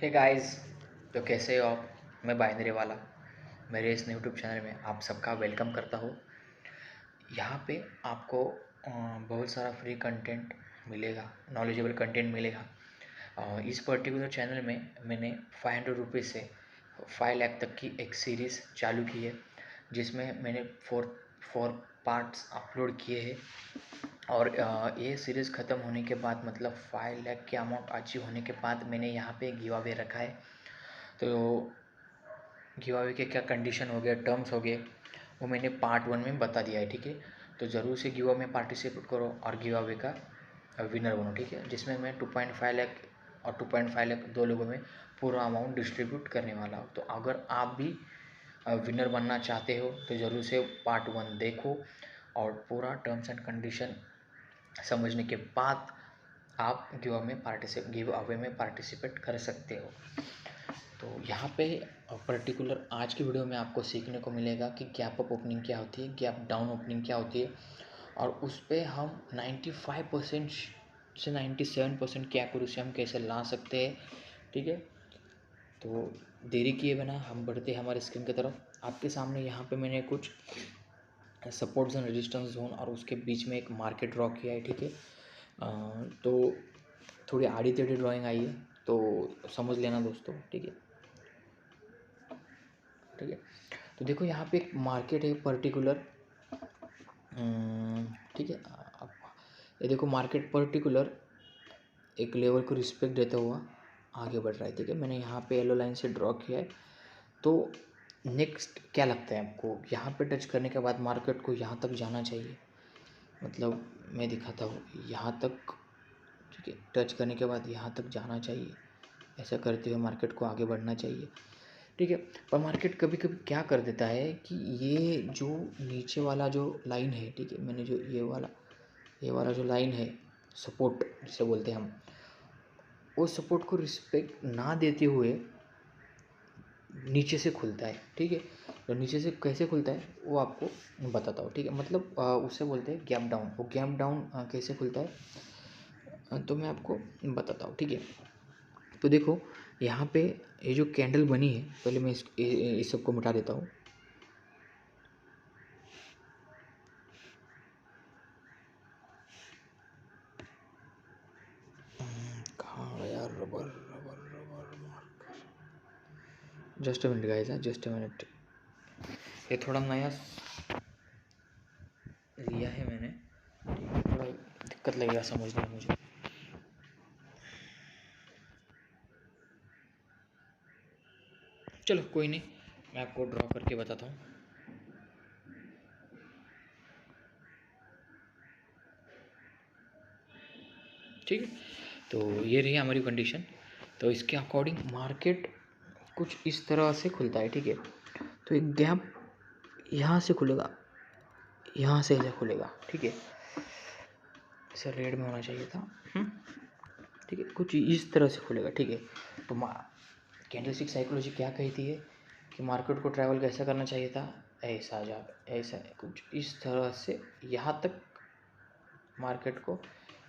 Hey guys, तो कैसे हो आप। मैं बाइनरी वाला मेरे इस यूट्यूब चैनल में आप सबका वेलकम करता हूँ। यहाँ पे आपको बहुत सारा फ्री कंटेंट मिलेगा, नॉलेजेबल कंटेंट मिलेगा। इस पर्टिकुलर चैनल में मैंने 500 रुपीज़ से 5 लाख तक की एक सीरीज़ चालू की है, जिसमें मैंने फोर पार्ट्स अपलोड किए हैं। और ये सीरीज़ ख़त्म होने के बाद, मतलब 5 लाख के अमाउंट अचीव होने के बाद, मैंने यहाँ पे गिव अवे रखा है। तो गिव अवे के क्या कंडीशन हो गए, टर्म्स हो गए, वो मैंने पार्ट 1 में बता दिया है। ठीक है, तो ज़रूर से गिव अवे में पार्टिसिपेट करो और गिव अवे का विनर बनो। ठीक है, जिसमें मैं 2.5 लाख और 2.5 लाख दो लोगों में पूरा अमाउंट डिस्ट्रीब्यूट करने वाला हूँ। तो अगर आप भी विनर बनना चाहते हो तो ज़रूर से पार्ट 1 देखो और पूरा टर्म्स एंड कंडीशन समझने के बाद आप गिव अवे में पार्टिसिपेट कर सकते हो। तो यहाँ पे पर्टिकुलर आज की वीडियो में आपको सीखने को मिलेगा कि गैप अप ओपनिंग क्या होती है, गैप डाउन ओपनिंग क्या होती है, और उस पर हम 95% से 97% की एक्यूरेसी हम कैसे ला सकते हैं। ठीक है, तो देरी किए बिना हम बढ़ते हैं हमारे स्क्रीन की तरफ। आपके सामने यहाँ पे मैंने कुछ सपोर्ट्स एंड रेजिस्टेंस जोन और उसके बीच में एक मार्केट ड्रॉ किया है। ठीक है, तो थोड़ी आड़ी टेढ़ी ड्राइंग आई है, तो समझ लेना दोस्तों। ठीक है, ठीक है। तो देखो यहाँ पे एक मार्केट है पर्टिकुलर। ठीक है, अब ये देखो मार्केट पर्टिकुलर एक लेवल को रिस्पेक्ट देता हुआ आगे बढ़ रहा है। ठीक है, मैंने यहाँ पे येलो लाइन से ड्रॉ किया है। तो नेक्स्ट क्या लगता है आपको, यहाँ पे टच करने के बाद मार्केट को यहाँ तक जाना चाहिए, मतलब मैं दिखाता हूँ यहाँ तक। ठीक है, टच करने के बाद यहाँ तक जाना चाहिए, ऐसा करते हुए मार्केट को आगे बढ़ना चाहिए। ठीक है, पर मार्केट कभी कभी क्या कर देता है कि ये जो नीचे वाला जो लाइन है, ठीक है, मैंने जो ये वाला जो लाइन है, सपोर्ट जिसे बोलते हैं हम, वो सपोर्ट को रिस्पेक्ट ना देते हुए नीचे से खुलता है। ठीक है, तो नीचे से कैसे खुलता है वो आपको बताता हूँ। ठीक है, मतलब उससे बोलते हैं गैप डाउन। वो गैप डाउन कैसे खुलता है तो मैं आपको बताता हूँ। ठीक है, तो देखो यहाँ पे ये जो कैंडल बनी है, पहले मैं इस सबको मिटा देता हूँ। कहाँ गया rubber rubber rubber marker. Just a minute guys, just a minute. ये थोड़ा नया लिया है मैंने, थोड़ा दिक्कत लगेगा समझने में मुझे। चलो कोई नहीं, मैं आपको ड्रॉ करके बताता हूँ। ठीक है, तो ये रही हमारी कंडीशन। तो इसके अकॉर्डिंग मार्केट कुछ इस तरह से खुलता है। ठीक है, तो एक गैप यहाँ से खुलेगा, यहाँ से ऐसे खुलेगा। ठीक है, इसे रेड में होना चाहिए था। ठीक है, कुछ इस तरह से खुलेगा। ठीक है, तो कैंडलस्टिक साइकोलॉजी क्या कहती है कि मार्केट को ट्रैवल कैसा करना चाहिए था, ऐसा जा ऐसा कुछ इस तरह से यहाँ तक मार्केट को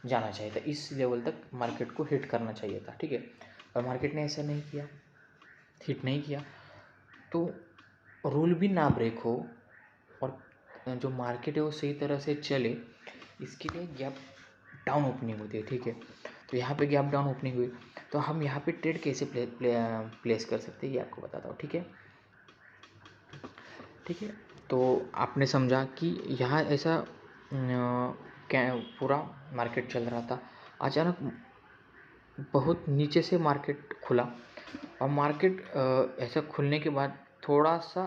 जाना चाहिए था, इस लेवल तक मार्केट को हिट करना चाहिए था। ठीक है, और मार्केट ने ऐसा नहीं किया, हिट नहीं किया, तो रूल भी ना ब्रेक हो और जो मार्केट है वो सही तरह से चले, इसके लिए गैप डाउन ओपनिंग होती है। ठीक है, तो यहाँ पे गैप डाउन ओपनिंग हुई, तो हम यहाँ पे ट्रेड कैसे प्लेस कर सकते हैं ये आपको बताता हूँ। ठीक है, ठीक है, तो आपने समझा कि यहाँ ऐसा क्या पूरा मार्केट चल रहा था, अचानक बहुत नीचे से मार्केट खुला, और मार्केट ऐसा खुलने के बाद थोड़ा सा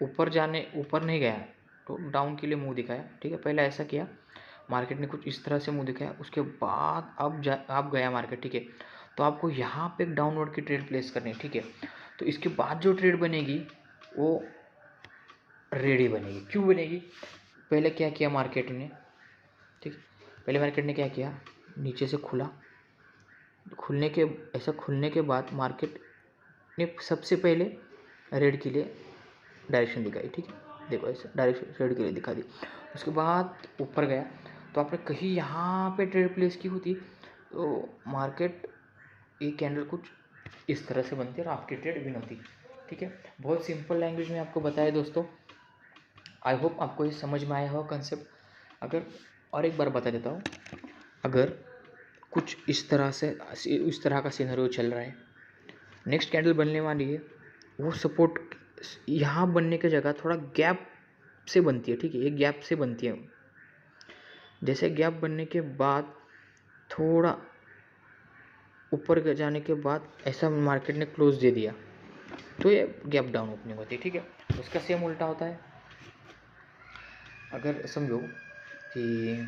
ऊपर नहीं गया, तो डाउन के लिए मुंह दिखाया। ठीक है, पहले ऐसा किया, मार्केट ने कुछ इस तरह से मुंह दिखाया, उसके बाद अब गया मार्केट। ठीक है, तो आपको यहाँ पे एक डाउनवर्ड की ट्रेड प्लेस करनी है। ठीक है, तो इसके बाद जो ट्रेड बनेगी वो रेडी बनेगी। क्यों बनेगी, पहले क्या किया मार्केट ने, ठीक, पहले मार्केट ने क्या किया, नीचे से खुला, खुलने के बाद मार्केट ने सबसे पहले रेड के लिए डायरेक्शन दिखाई। ठीक है, देखो ऐसे डायरेक्शन रेड के लिए दिखा दी, उसके बाद ऊपर गया। तो आपने कहीं यहाँ पे ट्रेड प्लेस की होती तो मार्केट एक कैंडल कुछ इस तरह से बनती है और आपकी ट्रेड विन होती है। ठीक है, बहुत सिंपल लैंग्वेज में आपको बताया दोस्तों। आई होप आपको ये समझ में आया हो कंसेप्ट। अगर और एक बार बता देता हूँ, अगर कुछ इस तरह का सिनेरियो चल रहा है, नेक्स्ट कैंडल बनने वाली है, वो सपोर्ट यहाँ बनने की जगह थोड़ा गैप से बनती है। ठीक है, एक गैप से बनती है। जैसे गैप बनने के बाद थोड़ा ऊपर जाने के बाद ऐसा मार्केट ने क्लोज दे दिया तो ये गैप डाउन ओपनिंग होती है। ठीक है, उसका सेम उल्टा होता है। अगर समझो कि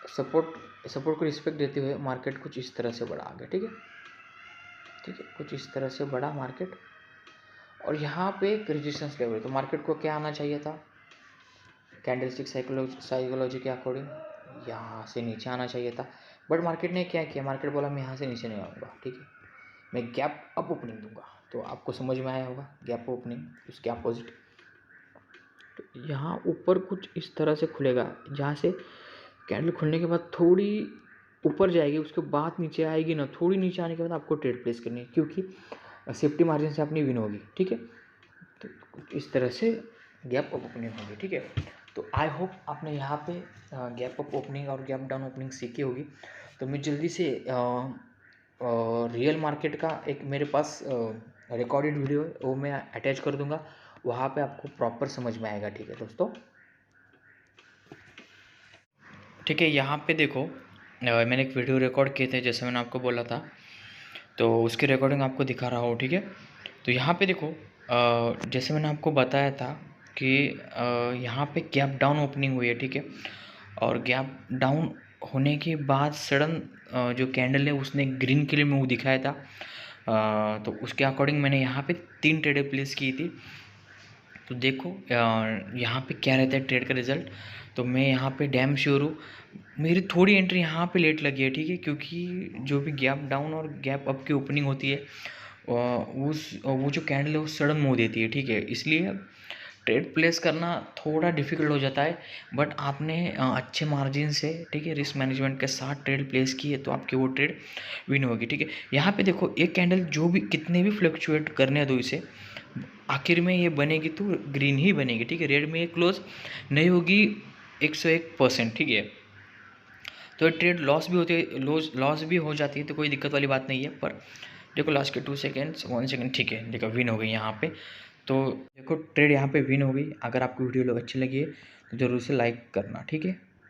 सपोर्ट को रिस्पेक्ट देते हुए मार्केट कुछ इस तरह से बढ़ा आ गया। ठीक है, कुछ इस तरह से बढ़ा मार्केट और यहाँ पे एक रेजिस्टेंस लेवल है, तो मार्केट को क्या आना चाहिए था, कैंडलस्टिक साइकोलॉजी के अकॉर्डिंग यहाँ से नीचे आना चाहिए था। बट मार्केट ने क्या किया, मार्केट बोला मैं यहाँ से नीचे नहीं आऊँगा। ठीक है, मैं गैप अप ओपनिंग दूंगा। तो आपको समझ में आया होगा गैप ओपनिंग, उसके अपोजिट। तो यहाँ ऊपर कुछ इस तरह से खुलेगा, जहाँ से कैंडल खुलने के बाद थोड़ी ऊपर जाएगी, उसके बाद नीचे आएगी ना, थोड़ी नीचे आने के बाद आपको ट्रेड प्लेस करनी है, क्योंकि सेफ्टी मार्जिन से अपनी विन होगी। ठीक है, तो इस तरह से गैप अप ओपनिंग होगी। ठीक है, तो आई होप आपने यहाँ पे गैप अप ओपनिंग और गैप डाउन ओपनिंग सीखी होगी। तो मैं जल्दी से रियल मार्केट का एक मेरे पास रिकॉर्डेड वीडियो है, वो मैं अटैच कर दूंगा, वहाँ पे आपको प्रॉपर समझ में आएगा। ठीक है दोस्तों, ठीक है, यहाँ पे देखो मैंने एक वीडियो रिकॉर्ड किए थे, जैसे मैंने आपको बोला था, तो उसकी रिकॉर्डिंग आपको दिखा रहा हूँ। ठीक है, तो यहाँ पे देखो जैसे मैंने आपको बताया था कि यहाँ पे गैप डाउन ओपनिंग हुई है। ठीक है, और गैप डाउन होने के बाद सडन जो कैंडल है उसने ग्रीन के लिए मूव दिखाया था। तो उसके अकॉर्डिंग मैंने यहाँ पे 3 ट्रेडें प्लेस की थी। तो देखो यहाँ पे क्या रहता है ट्रेड का रिज़ल्ट। तो मैं यहाँ पे डैम श्योर हूँ, मेरी थोड़ी एंट्री यहाँ पे लेट लगी है। ठीक है, क्योंकि जो भी गैप डाउन और गैप अप की ओपनिंग होती है वो जो कैंडल है वो सडन मूव देती है। ठीक है, इसलिए ट्रेड प्लेस करना थोड़ा डिफिकल्ट हो जाता है। बट आपने अच्छे मार्जिन से, ठीक है, रिस्क मैनेजमेंट के साथ ट्रेड प्लेस की है तो आपकी वो ट्रेड विन होगी। ठीक है, यहाँ पे देखो एक कैंडल जो भी कितने भी फ्लक्चुएट करने दो इसे, आखिर में ये बनेगी तो ग्रीन ही बनेगी। ठीक है, रेड में ये क्लोज नहीं होगी 101%। ठीक है, तो ट्रेड लॉस भी होती है, लॉस भी हो जाती है, तो कोई दिक्कत वाली बात नहीं है। पर देखो लास्ट के 2 सेकेंड्स 1 सेकेंड, ठीक है, देखो विन हो गई यहाँ पे। तो देखो ट्रेड यहाँ पे विन हो गई। अगर आपको वीडियो अच्छी लगी है तो ज़रूर से लाइक करना। ठीक है।